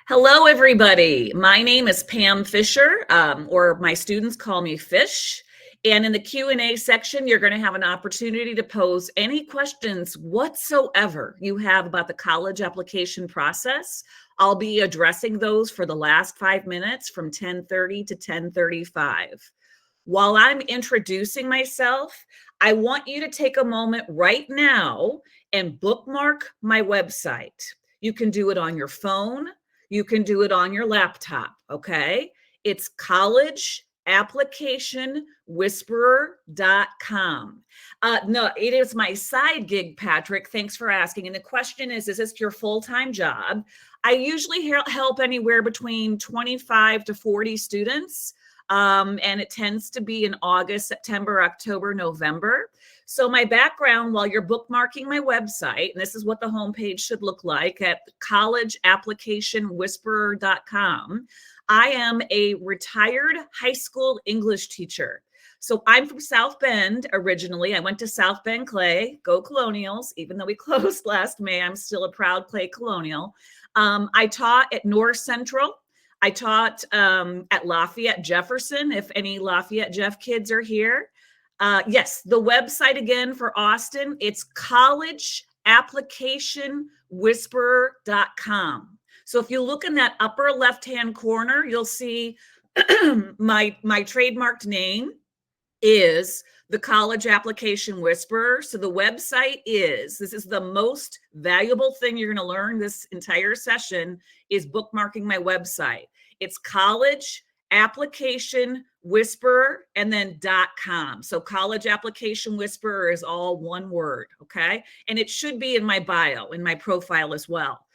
Hello, everybody. My name is Pam Fisher, or my students call me Fish. And in the Q&A section, you're going to have an opportunity to pose any questions whatsoever you have about the college application process. I'll be addressing those for the last 5 minutes from 10:30 to 10:35. While I'm introducing myself, I want you to take a moment right now and bookmark my website. You can do it on your phone. You can do it on your laptop, okay? It's collegeapplicationwhisperer.com. No, it is my side gig, Patrick. Thanks for asking. And the question is this your full-time job? I usually help anywhere between 25 to 40 students. And it tends to be in August, September, October, November. So my background, while you're bookmarking my website, and this is what the homepage should look like at collegeapplicationwhisperer.com, I am a retired high school English teacher. So I'm from South Bend originally. I went to South Bend Clay, go Colonials. Even though we closed last May, I'm still a proud Clay Colonial. I taught at North Central. I taught at Lafayette Jefferson, if any Lafayette Jeff kids are here. Yes, the website again for Austin, it's collegeapplicationwhisperer.com. So if you look in that upper left-hand corner, you'll see my trademarked name is the College Application Whisperer. So the website this is the most valuable thing you're going to learn this entire session is bookmarking my website. It's College Application Whisperer and then .com. So College Application Whisperer is all one word, okay? And it should be in my bio, in my profile as well.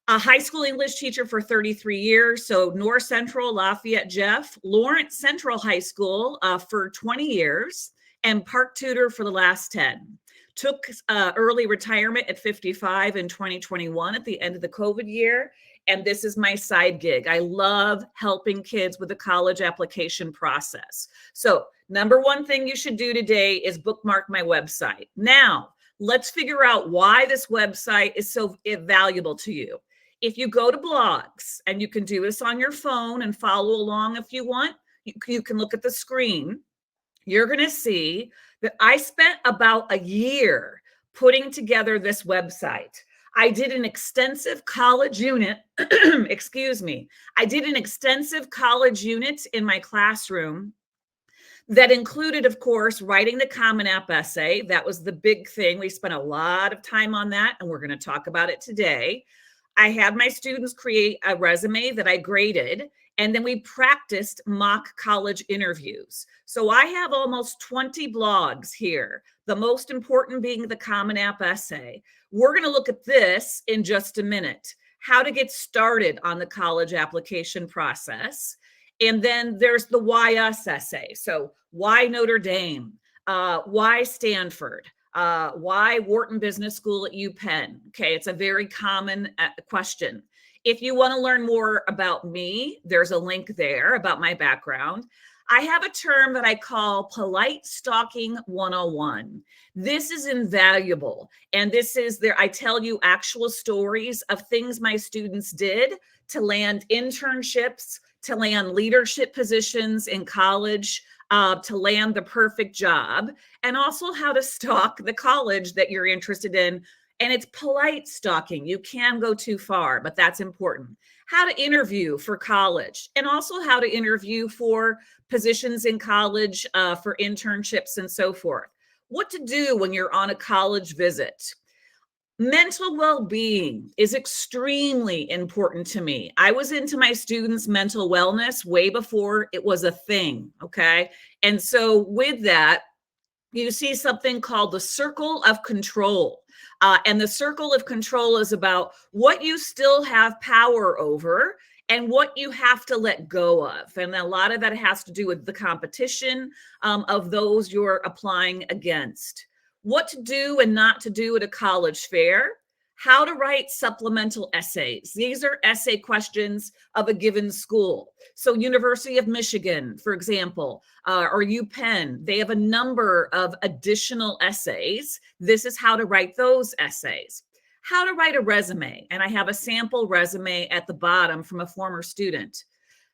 A high school English teacher for 33 years. So North Central, Lafayette Jeff, Lawrence Central High School for 20 years, and park tutor for the last 10. Took early retirement at 55 in 2021 at the end of the COVID year. And this is my side gig. I love helping kids with the college application process. So number one thing you should do today is bookmark my website. Now, let's figure out why this website is so valuable to you. If you go to blogs, and you can do this on your phone and follow along if you want, you can look at the screen. You're going to see that I spent about a year putting together this website. I did an extensive college unit, excuse me. I did an extensive college unit in my classroom that included, of course, writing the Common App essay. That was the big thing. We spent a lot of time on that, and we're going to talk about it today. I had my students create a resume that I graded, and then we practiced mock college interviews. So I have almost 20 blogs here, the most important being the Common App essay. We're going to look at this in just a minute, how to get started on the college application process. And then there's the Why Us essay. So why Notre Dame? Why Stanford? Why Wharton Business School at UPenn? Okay, it's a very common question. If you want to learn more about me, there's a link there about my background. I have a term that I call Polite Stalking 101. This is invaluable. And this is I tell you actual stories of things my students did to land internships, to land leadership positions in college, to land the perfect job, and also how to stalk the college that you're interested in. And it's polite stalking. You can go too far, but that's important. How to interview for college, and also how to interview for positions in college, for internships and so forth. What to do when you're on a college visit. Mental well-being is extremely important to me. I was into my students' mental wellness way before it was a thing, okay? And so with that, you see something called the circle of control. And the circle of control is about what you still have power over and what you have to let go of. And a lot of that has to do with the competition of those you're applying against. What to do and not to do at a college fair. How to write supplemental essays. These are essay questions of a given school. So University of Michigan, for example, or UPenn, they have a number of additional essays. This is how to write those essays. how to write a resume. And I have a sample resume at the bottom from a former student.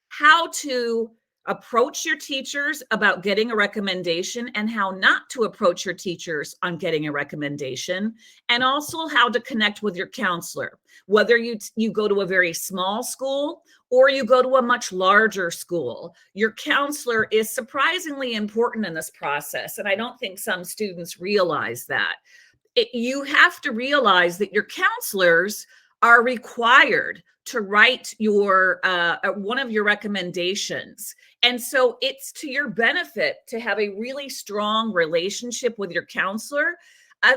How to approach your teachers about getting a recommendation and how not to approach your teachers on getting a recommendation, and also how to connect with your counselor, whether you go to a very small school or you go to a much larger school. Your counselor is surprisingly important in this process, and I don't think some students realize that. You have to realize that your counselors are required to write your one of your recommendations. And so it's to your benefit to have a really strong relationship with your counselor.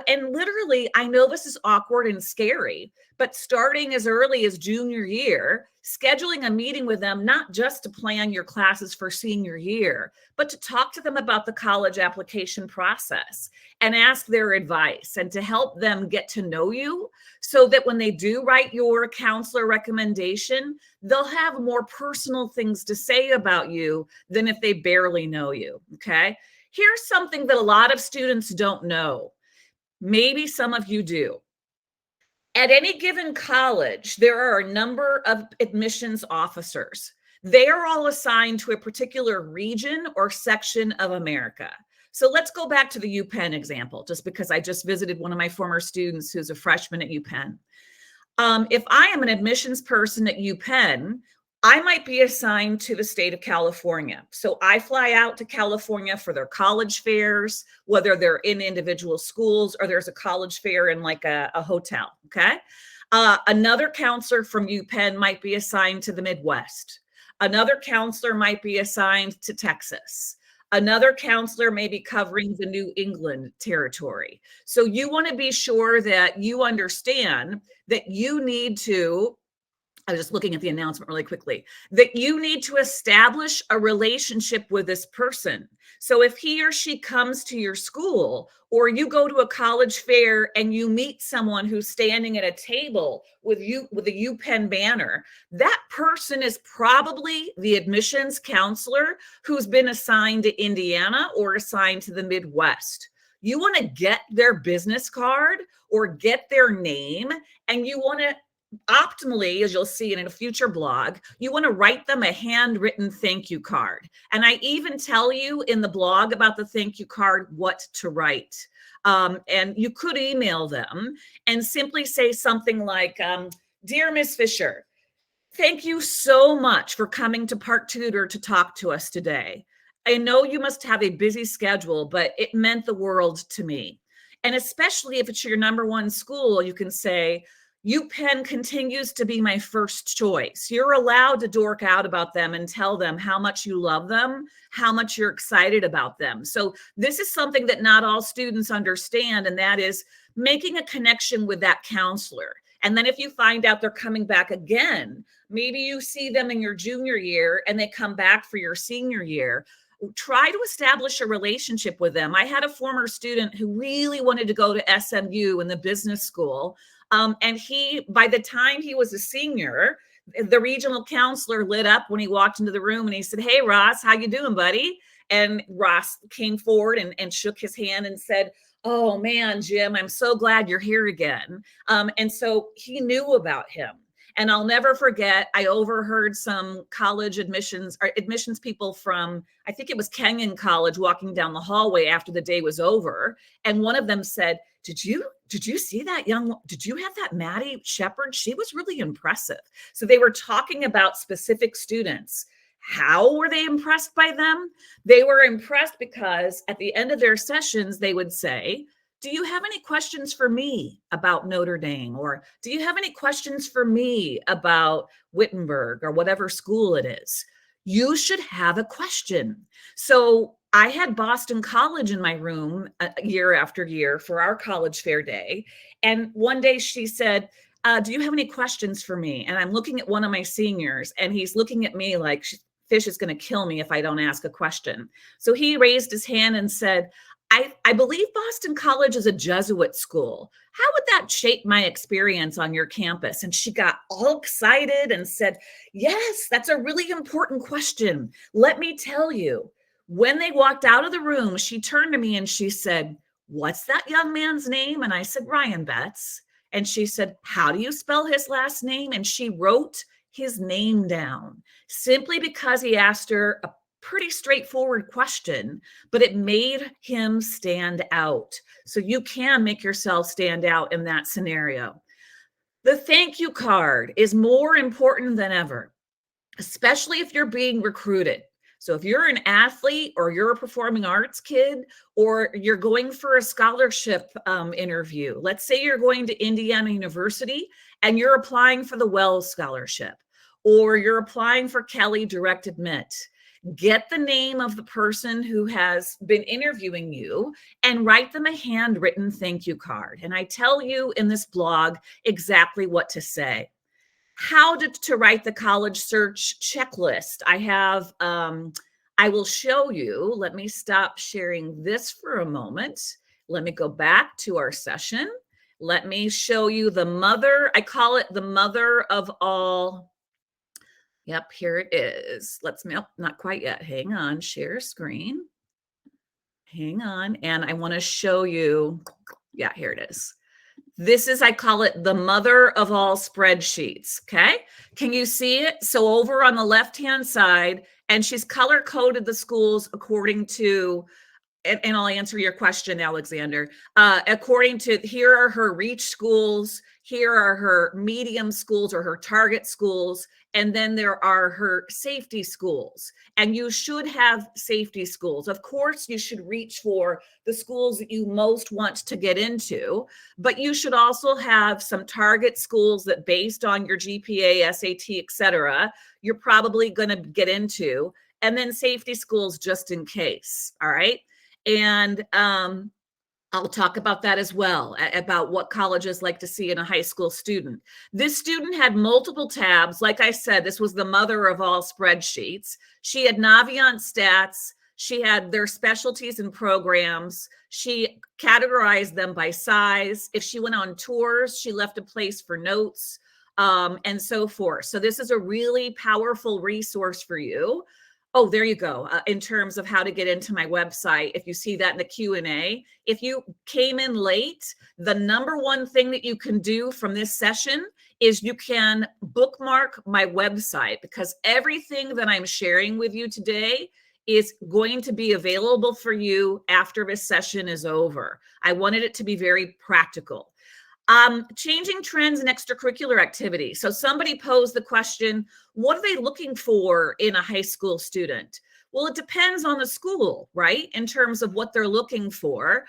And literally, I know this is awkward and scary, but starting as early as junior year, scheduling a meeting with them, not just to plan your classes for senior year, but to talk to them about the college application process and ask their advice and to help them get to know you, so that when they do write your counselor recommendation, they'll have more personal things to say about you than if they barely know you. Okay. Here's something that a lot of students don't know. Maybe some of you do. At any given college, there are a number of admissions officers. They are all assigned to a particular region or section of America. So let's go back to the UPenn example, just because I just visited one of my former students who's a freshman at UPenn. If I am an admissions person at UPenn, I might be assigned to the state of California. So I fly out to California for their college fairs, whether they're in individual schools or there's a college fair in like a hotel, okay? Another counselor from UPenn might be assigned to the Midwest. Another counselor might be assigned to Texas. Another counselor may be covering the New England territory. So you want to be sure that you understand that you need to, I was just looking at the announcement really quickly, that you need to establish a relationship with this person. So if he or she comes to your school, or you go to a college fair and you meet someone who's standing at a table with you with a UPenn banner, that person is probably the admissions counselor who's been assigned to Indiana or assigned to the Midwest. You want to get their business card or get their name, and you want to optimally, as you'll see in a future blog, you want to write them a handwritten thank you card. And I even tell you in the blog about the thank you card what to write. And you could email them and simply say something like, "Dear Miss Fisher, thank you so much for coming to Park Tudor to talk to us today. I know you must have a busy schedule, but it meant the world to me." And especially if it's your number one school, you can say, "UPenn continues to be my first choice." You're allowed to dork out about them and tell them how much you love them, how much you're excited about them. So this is something that not all students understand, and that is making a connection with that counselor. And then if you find out they're coming back again, maybe you see them in your junior year and they come back for your senior year, try to establish a relationship with them. I had a former student who really wanted to go to SMU in the business school. And by the time he was a senior, the regional counselor lit up when he walked into the room and he said, "Hey, Ross, how you doing, buddy?" And Ross came forward and shook his hand and said, "Oh man, Jim, I'm so glad you're here again." And so he knew about him. And I'll never forget, I overheard some college admissions people from, I think it was Kenyon College, walking down the hallway after the day was over. And one of them said, did you see that did you have that Maddie Shepard? She was really impressive. So they were talking about specific students. How were they impressed by them? They were impressed because at the end of their sessions, they would say, "Do you have any questions for me about Notre Dame?" Or "Do you have any questions for me about Wittenberg," or whatever school it is? You should have a question. So I had Boston College in my room year after year for our college fair day. And one day she said, "Do you have any questions for me?" And I'm looking at one of my seniors and he's looking at me like, Fish is going to kill me if I don't ask a question. So he raised his hand and said, I believe Boston College is a Jesuit school. How would that shape my experience on your campus?" And she got all excited and said, "Yes, that's a really important question. Let me tell you." When they walked out of the room, she turned to me and she said, "What's that young man's name?" And I said, "Ryan Betts." And she said, how do you spell his last name? And she wrote his name down simply because he asked her a pretty straightforward question, but it made him stand out. So you can make yourself stand out in that scenario. The thank you card is more important than ever, especially if you're being recruited. So if you're an athlete or you're a performing arts kid, or you're going for a scholarship interview, let's say you're going to Indiana University and you're applying for the Wells Scholarship, or you're applying for Kelly Direct Admit, get the name of the person who has been interviewing you and write them a handwritten thank you card. And I tell you in this blog exactly what to say. How to write the college search checklist. I will show you. Let me stop sharing this for a moment. Let me go back to our session. Let me show you the mother. I call it the mother of all. Yep, here it is. Not quite yet. Hang on, share screen. Hang on. And I want to show you. Yeah, here it is. This is, I call it the mother of all spreadsheets. Okay. Can you see it? So over on the left-hand side, and she's color coded the schools according to, and I'll answer your question, Alexander, according to, here are her reach schools, here are her medium schools or her target schools, and then there are her safety schools. And you should have safety schools. Of course, you should reach for the schools that you most want to get into, but you should also have some target schools that, based on your GPA, SAT, et cetera, you're probably going to get into, and then safety schools just in case. All right. And I'll talk about that as well, about what colleges like to see in a high school student. This student had multiple tabs. Like I said, this was the mother of all spreadsheets. She had Navient stats. She had their specialties and programs. She categorized them by size. If she went on tours, she left a place for notes, and so forth. So this is a really powerful resource for you. Oh, there you go. In terms of how to get into my website, if you see that in the Q&A, if you came in late, the number one thing that you can do from this session is you can bookmark my website, because everything that I'm sharing with you today is going to be available for you after this session is over. I wanted it to be very practical. Changing trends in extracurricular activity. So somebody posed the question, what are they looking for in a high school student? Well, it depends on the school, right? In terms of what they're looking for.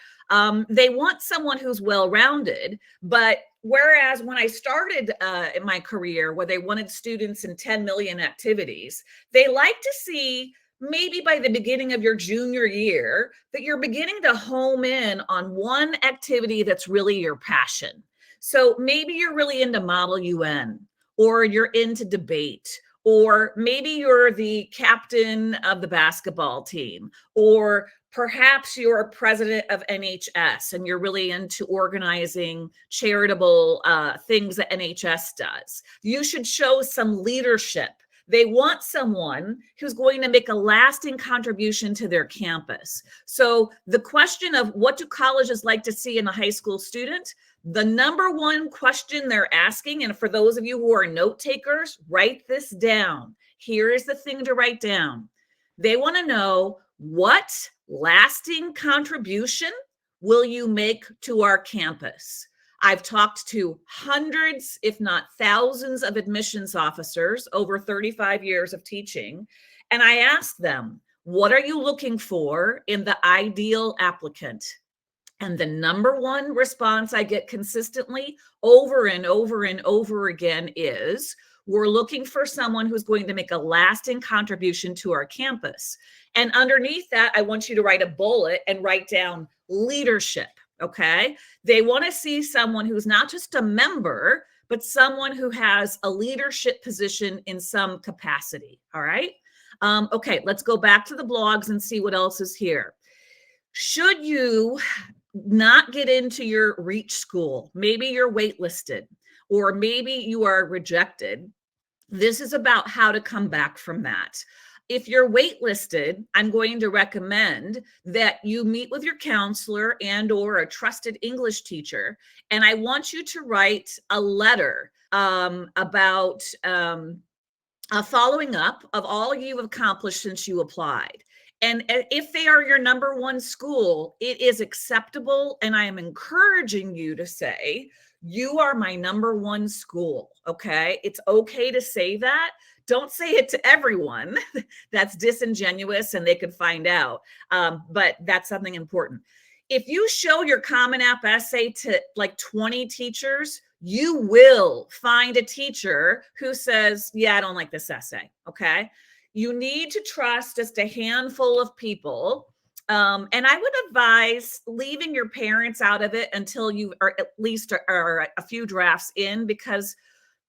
They want someone who's well-rounded, but whereas when I started in my career, where they wanted students in 10 million activities, they like to see maybe by the beginning of your junior year that you're beginning to home in on one activity that's really your passion. So maybe you're really into Model UN, or you're into debate, or maybe you're the captain of the basketball team, or perhaps you're a president of NHS and you're really into organizing charitable things that NHS does. You should show some leadership. They want someone who's going to make a lasting contribution to their campus. So the question of what do colleges like to see in a high school student, the number one question they're asking, and for those of you who are note takers, write this down. Here is the thing to write down. They want to know, what lasting contribution will you make to our campus? I've talked to hundreds, if not thousands, of admissions officers over 35 years of teaching, and I asked them, what are you looking for in the ideal applicant? And the number one response I get consistently over and over and over again is, we're looking for someone who's going to make a lasting contribution to our campus. And underneath that, I want you to write a bullet and write down leadership. Okay. They want to see someone who's not just a member, but someone who has a leadership position in some capacity. All right. Okay. Let's go back to the blogs and see what else is here. Should you not get into your reach school, maybe you're waitlisted, or maybe you are rejected, this is about how to come back from that. If you're waitlisted, I'm going to recommend that you meet with your counselor and or a trusted English teacher. And I want you to write a letter about following up of all you've accomplished since you applied. And if they are your number one school, it is acceptable. And I am encouraging you to say, you are my number one school. Okay. It's okay to say that. Don't say it to everyone. That's disingenuous and they could find out. But that's something important. If you show your Common App essay to like 20 teachers, you will find a teacher who says, yeah, I don't like this essay. Okay. You need to trust just a handful of people. And I would advise leaving your parents out of it until you are at least are a few drafts in, because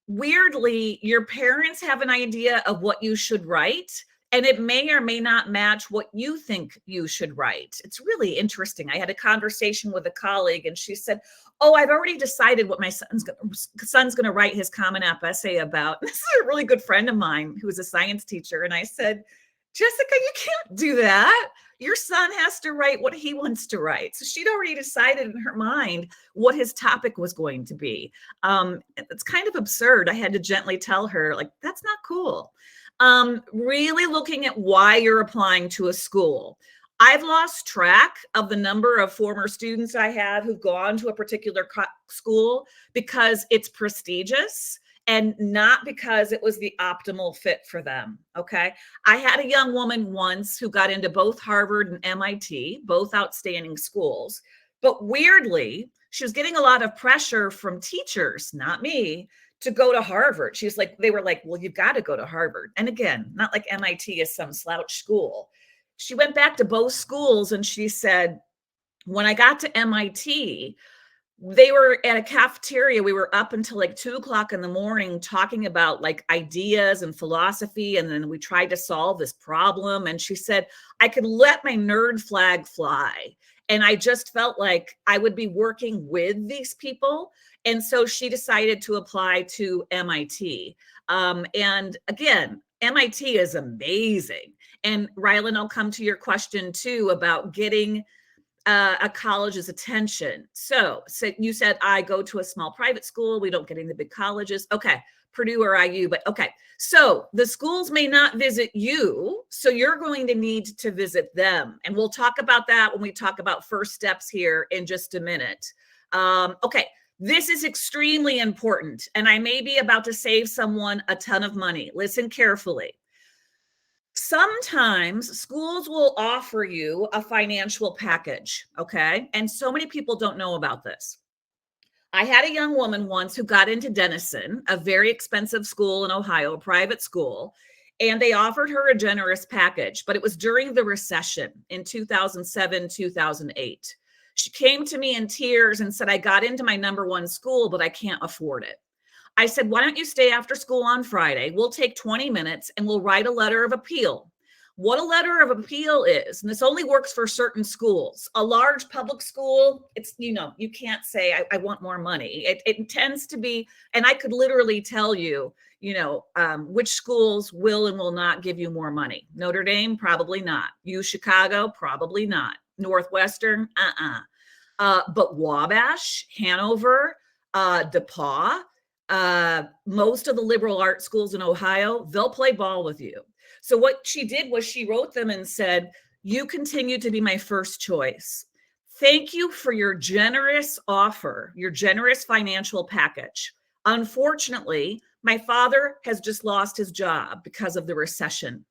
weirdly, your parents have an idea of what you should write, and it may or may not match what you think you should write. It's really interesting. I had a conversation with a colleague and she said, oh, I've already decided what my son's going to write his Common App essay about. This is a really good friend of mine who's a science teacher. And I said, Jessica, you can't do that. Your son has to write what he wants to write. So she'd already decided in her mind what his topic was going to be. It's kind of absurd. I had to gently tell her, like, that's not cool. Really looking at why you're applying to a school. I've lost track of the number of former students I have who've gone to a particular school because it's prestigious and not because it was the optimal fit for them. Okay. I had a young woman once who got into both Harvard and MIT, both outstanding schools, but weirdly, she was getting a lot of pressure from teachers, not me, to go to Harvard. She's like, they were like, well, you've got to go to Harvard. And again, not like MIT is some slouch school. She went back to both schools and she said, when I got to MIT, they were at a cafeteria. We were up until like 2:00 in the morning talking about like ideas and philosophy. And then we tried to solve this problem. And she said, I could let my nerd flag fly. And I just felt like I would be working with these people. And so she decided to apply to MIT. And again, MIT is amazing. And Rylan, I'll come to your question too about getting a college's attention. So you said, I go to a small private school. We don't get into big colleges. Okay. Purdue or IU, but okay. So the schools may not visit you. So you're going to need to visit them. And we'll talk about that when we talk about first steps here in just a minute. Okay. This is extremely important. And I may be about to save someone a ton of money. Listen carefully. Sometimes schools will offer you a financial package, okay? And so many people don't know about this. I had a young woman once who got into Denison, a very expensive school in Ohio, a private school, and they offered her a generous package, but it was during the recession in 2007, 2008. She came to me in tears and said, I got into my number one school, but I can't afford it. I said, why don't you stay after school on Friday? We'll take 20 minutes and we'll write a letter of appeal. What a letter of appeal is, and this only works for certain schools. A large public school, it's, you can't say, I want more money. It tends to be, and I could literally tell you, which schools will and will not give you more money. Notre Dame, probably not. U Chicago, probably not. Northwestern, but Wabash, Hanover, DePauw, most of the liberal arts schools in Ohio, they'll play ball with you. So what she did was she wrote them and said, you continue to be my first choice. Thank you for your generous offer, your generous financial package. Unfortunately, my father has just lost his job because of the recession.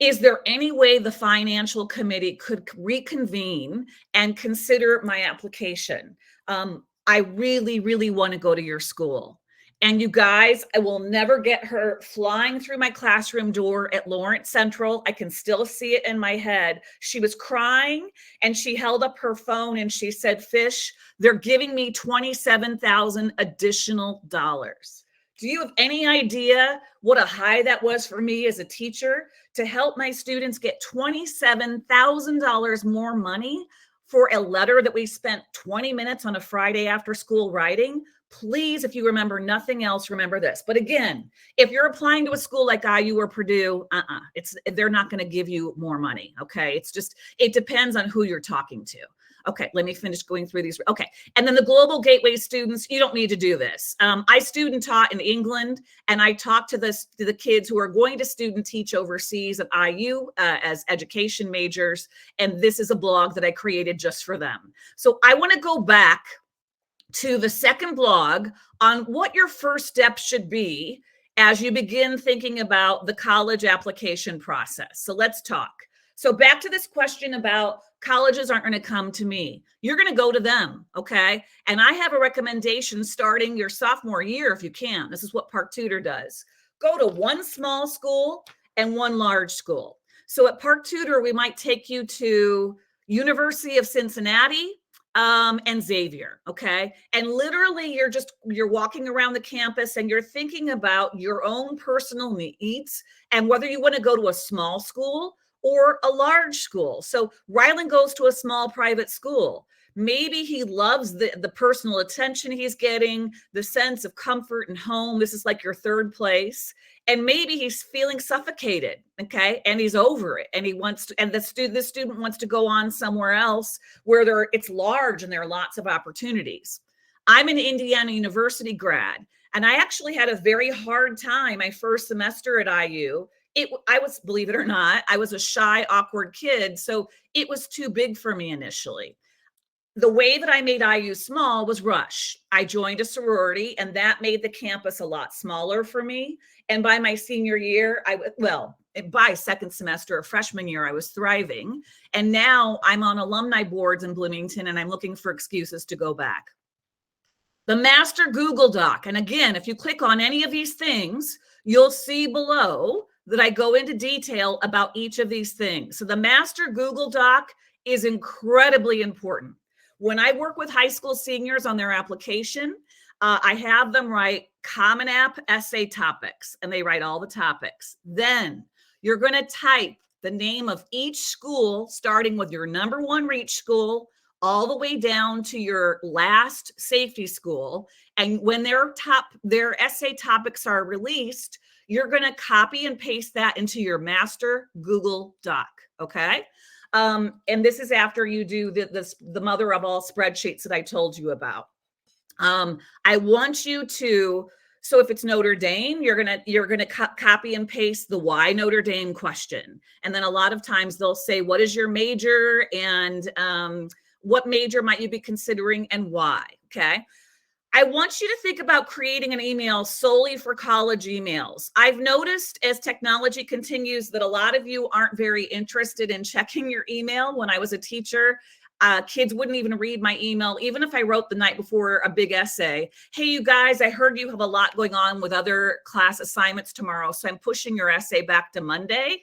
Is there any way the financial committee could reconvene and consider my application? I really, really want to go to your school. And you guys, I will never get her flying through my classroom door at Lawrence Central. I can still see it in my head. She was crying and she held up her phone and she said, Fish, they're giving me $27,000 additional dollars. Do you have any idea what a high that was for me as a teacher to help my students get $27,000 more money for a letter that we spent 20 minutes on a Friday after school writing? Please, if you remember nothing else, remember this. But again, if you're applying to a school like IU or Purdue, they're not going to give you more money. Okay. It depends on who you're talking to. Okay, let me finish going through these. Okay, and then the Global Gateway students, you don't need to do this. I student taught in England, and I talked to the kids who are going to student teach overseas at IU as education majors, and this is a blog that I created just for them. So I want to go back to the second blog on what your first step should be as you begin thinking about the college application process. So let's talk. So back to this question about colleges aren't going to come to me. You're going to go to them, okay? And I have a recommendation starting your sophomore year if you can. This is what ParkTutor does. Go to one small school and one large school. So at ParkTutor, we might take you to University of Cincinnati, and Xavier, okay? And literally you're walking around the campus and you're thinking about your own personal needs and whether you want to go to a small school or a large school. So Rylan goes to a small private school. Maybe he loves the personal attention he's getting, the sense of comfort and home. This is like your third place. And maybe he's feeling suffocated, okay? And he's over it. And he wants to, and the student wants to go on somewhere else where it's large and there are lots of opportunities. I'm an Indiana University grad, and I actually had a very hard time my first semester at IU. Believe it or not, I was a shy, awkward kid. So it was too big for me initially. The way that I made IU small was rush. I joined a sorority, and that made the campus a lot smaller for me. And by my senior year, by second semester of freshman year, I was thriving. And now I'm on alumni boards in Bloomington, and I'm looking for excuses to go back. The master Google Doc. And again, if you click on any of these things, you'll see below that I go into detail about each of these things. So the master Google Doc is incredibly important. When I work with high school seniors on their application, I have them write Common App essay topics, and they write all the topics. Then you're going to type the name of each school, starting with your number one reach school, all the way down to your last safety school. And when their essay topics are released, you're going to copy and paste that into your master Google Doc, okay? And this is after you do the mother of all spreadsheets that I told you about. I want you to, so if it's Notre Dame, you're gonna copy and paste the why Notre Dame question. And then a lot of times they'll say, what is your major, and what major might you be considering and why, okay? I want you to think about creating an email solely for college emails. I've noticed as technology continues that a lot of you aren't very interested in checking your email. When I was a teacher, kids wouldn't even read my email, even if I wrote the night before a big essay. Hey, you guys, I heard you have a lot going on with other class assignments tomorrow, so I'm pushing your essay back to Monday.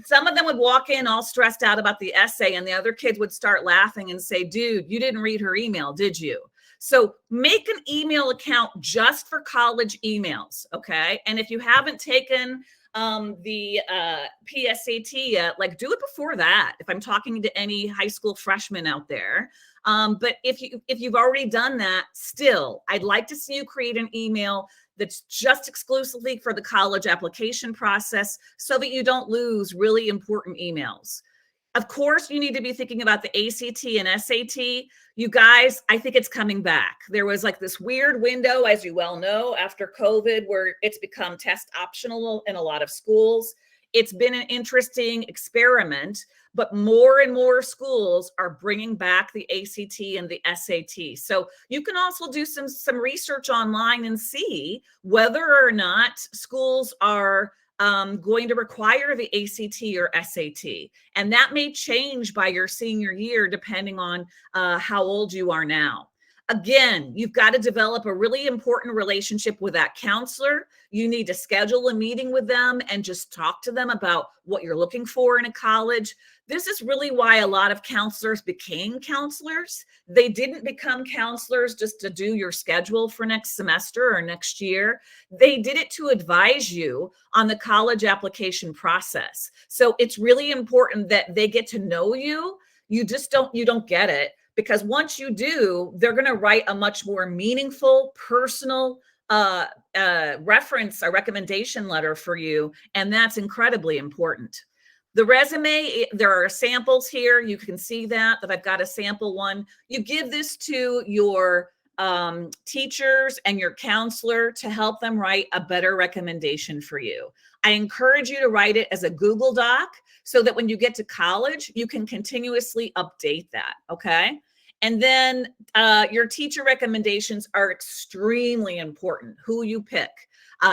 Some of them would walk in all stressed out about the essay, and the other kids would start laughing and say, dude, you didn't read her email, did you? So make an email account just for college emails, okay? And if you haven't taken the PSAT yet, like do it before that, if I'm talking to any high school freshmen out there. But if you've already done that, still, I'd like to see you create an email that's just exclusively for the college application process so that you don't lose really important emails. Of course, you need to be thinking about the ACT and SAT. You guys, I think it's coming back. There was like this weird window, as you well know, after COVID, where it's become test optional in a lot of schools. It's been an interesting experiment, but more and more schools are bringing back the ACT and the SAT. So you can also do some research online and see whether or not schools are going to require the ACT or SAT. And that may change by your senior year, depending on how old you are now. Again, you've got to develop a really important relationship with that counselor. You need to schedule a meeting with them and just talk to them about what you're looking for in a college. This is really why a lot of counselors became counselors. They didn't become counselors just to do your schedule for next semester or next year. They did it to advise you on the college application process. So it's really important that they get to know you. You don't get it because once you do, they're going to write a much more meaningful, personal reference, a recommendation letter for you. And that's incredibly important. The resume, there are samples here. You can see that I've got a sample one. You give this to your teachers and your counselor to help them write a better recommendation for you. I encourage you to write it as a Google Doc so that when you get to college, you can continuously update that, okay? And then your teacher recommendations are extremely important, who you pick.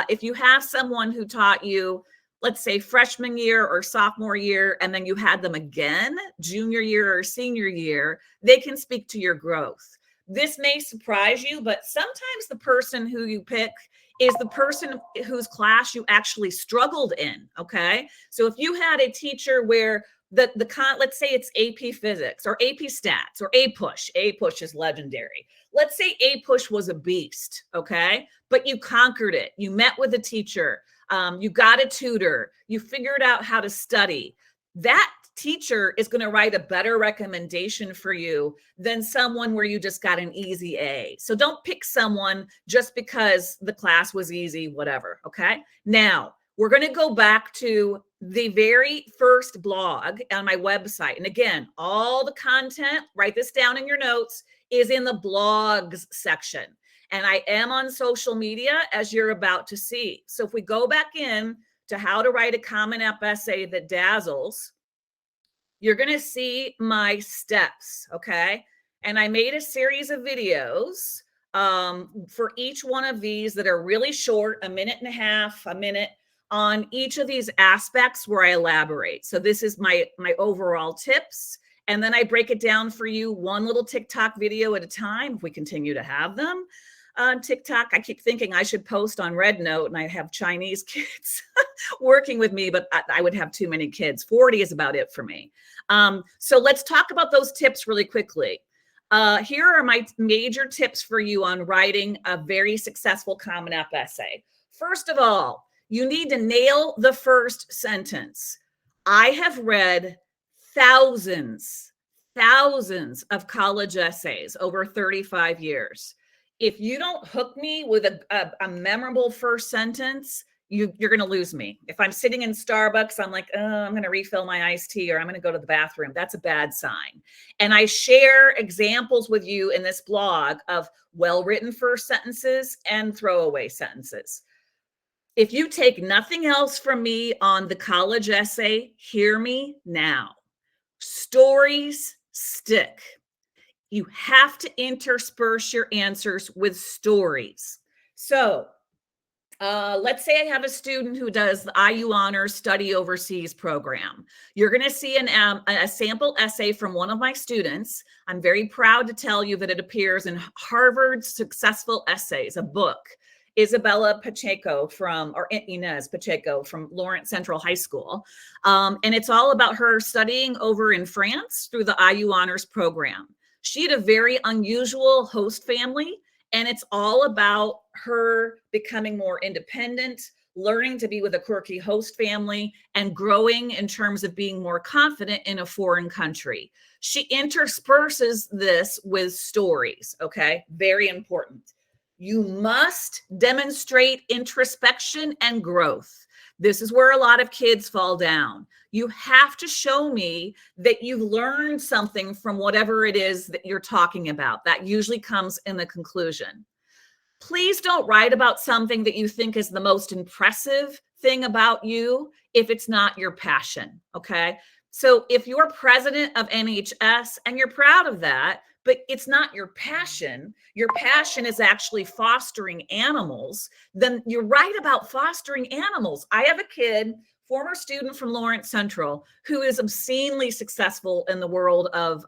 If you have someone who taught you, let's say freshman year or sophomore year, and then you had them again, junior year or senior year, they can speak to your growth. This may surprise you, but sometimes the person who you pick is the person whose class you actually struggled in, okay? So if you had a teacher where let's say it's AP Physics or AP Stats or APUSH. APUSH is legendary. Let's say APUSH was a beast, okay? But you conquered it. You met with a teacher. You got a tutor. You figured out how to study. That teacher is going to write a better recommendation for you than someone where you just got an easy A. So don't pick someone just because the class was easy, whatever, okay? Now, we're going to go back to the very first blog on my website. And again, all the content, write this down in your notes, is in the blogs section. And I am on social media, as you're about to see. So if we go back in to how to write a Common App essay that dazzles, you're going to see my steps, okay? And I made a series of videos for each one of these that are really short, a minute and a half, a minute, on each of these aspects where I elaborate. So this is my overall tips. And then I break it down for you one little TikTok video at a time, if we continue to have them. On TikTok, I keep thinking I should post on RedNote, and I have Chinese kids working with me, but I would have too many kids. 40 is about it for me. So let's talk about those tips really quickly. Here are my major tips for you on writing a very successful Common App essay. First of all, you need to nail the first sentence. I have read thousands of college essays over 35 years. If you don't hook me with a memorable first sentence, you're going to lose me. If I'm sitting in Starbucks, I'm like, oh, I'm going to refill my iced tea, or I'm going to go to the bathroom. That's a bad sign. And I share examples with you in this blog of well-written first sentences and throwaway sentences. If you take nothing else from me on the college essay, hear me now. Stories stick. You have to intersperse your answers with stories. So let's say I have a student who does the IU Honors Study Overseas program. You're going to see a sample essay from one of my students. I'm very proud to tell you that it appears in Harvard's Successful Essays, a book. Isabella Pacheco Inez Pacheco from Lawrence Central High School. And it's all about her studying over in France through the IU Honors program. She had a very unusual host family, and it's all about her becoming more independent, learning to be with a quirky host family, and growing in terms of being more confident in a foreign country. She intersperses this with stories, okay? Very important. You must demonstrate introspection and growth. This is where a lot of kids fall down. You have to show me that you've learned something from whatever it is that you're talking about. That usually comes in the conclusion. Please don't write about something that you think is the most impressive thing about you if it's not your passion, okay? So if you're president of NHS and you're proud of that, but it's not your passion is actually fostering animals, then you write about fostering animals. I have a kid, former student from Lawrence Central, who is obscenely successful in the world of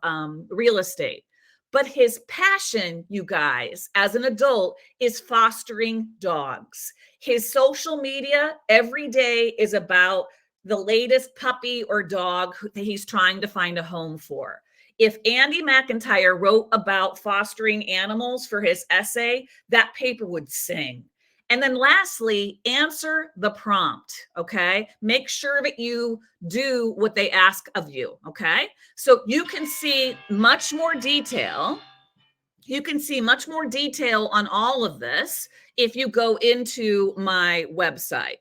real estate. But his passion, you guys, as an adult, is fostering dogs. His social media every day is about the latest puppy or dog that he's trying to find a home for. If Andy McIntyre wrote about fostering animals for his essay, that paper would sing. And then lastly, answer the prompt, okay? Make sure that you do what they ask of you, okay? So you can see much more detail. You can see much more detail on all of this if you go into my website.